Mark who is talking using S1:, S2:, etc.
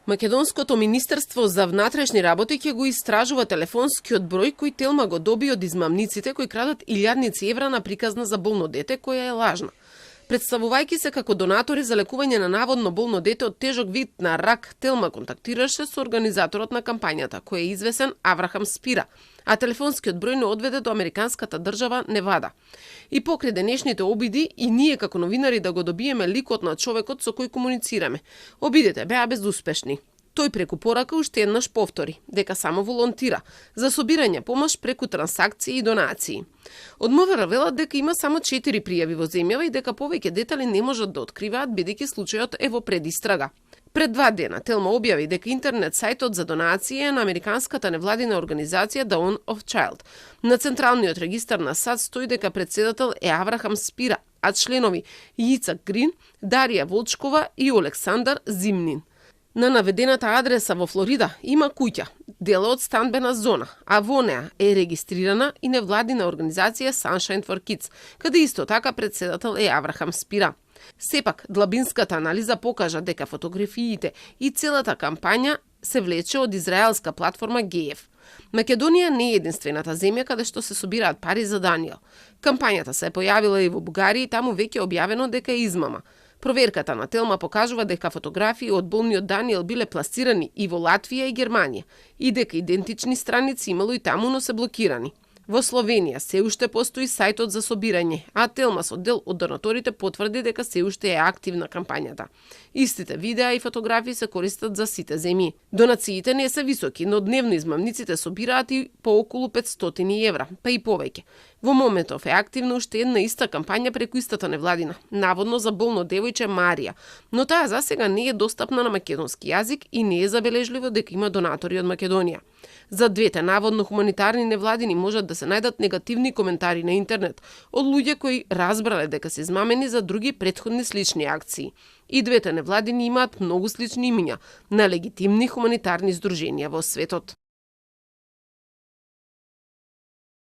S1: Македонското министерство за внатрешни работи ќе го истражува телефонскиот број кој Телма го доби од измамниците кои крадат илјадници евра на приказна за болно дете која е лажна. Представувајќи се како донатори за лекување на наводно болно дете од тежок вид на рак, Телма контактираше со организаторот на кампањата, кој е извесен Аврахам Спира, а телефонскиот број не одведе до американската држава Невада. И покрај денешните обиди, и ние како новинари да го добиеме ликот на човекот со кој комуницираме. Обидите беа безуспешни. Тој преку порака уште еднаш повтори дека само волонтира за собирање помош преку трансакции и донации. Од МВР велат дека има само 4 пријави во земјава и дека повеќе детали не можат да откриваат бидејќи случајот е во предистрага. Пред 2 дена Телма објави дека интернет сајтот за донации е на американската невладина организација Dawn of Child. На централниот регистар на САД стои дека председател е Аврахам Спира, а членови Јицак Грин, Дарија Волчкова и Олександар Зимнин. На наведената адреса во Флорида има куќа, дел од станбена зона, а во неа е регистрирана и невладина организација Sunshine for Kids, каде исто така председател е Аврахам Спира. Сепак, длабинската анализа покажа дека фотографиите и целата кампања се влече од израелска платформа Геев. Македонија не е единствената земја каде што се собираат пари за Даниел. Кампањата се е појавила и во Бугарија и таму веќе е објавено дека е измама. Проверката на Телма покажува дека фотографии од болниот Даниел биле пласирани и во Латвија и Германија и дека идентични страници имало и таму, но се блокирани. Во Словенија се уште постои сајтот за собирање, а Телма со дел од донаторите потврди дека се уште е активна кампањата. Истите видеа и фотографии се користат за сите земји. Донациите не се високи, но дневно измамниците собираат и по околу 500 евра, па и повеќе. Во моментов е активна уште една иста кампања преку истата невладина, наводно за болно девојче Марија, но таа засега не е достапна на македонски јазик и не е забележливо дека има донатори од Македонија. За двете наводно хуманитарни невладини можат да се најдат негативни коментари на интернет од луѓе кои разбрале дека се измамени за други претходни слични акции. И двете невладини имаат многу слични имиња на легитимни хуманитарни здруженија во светот.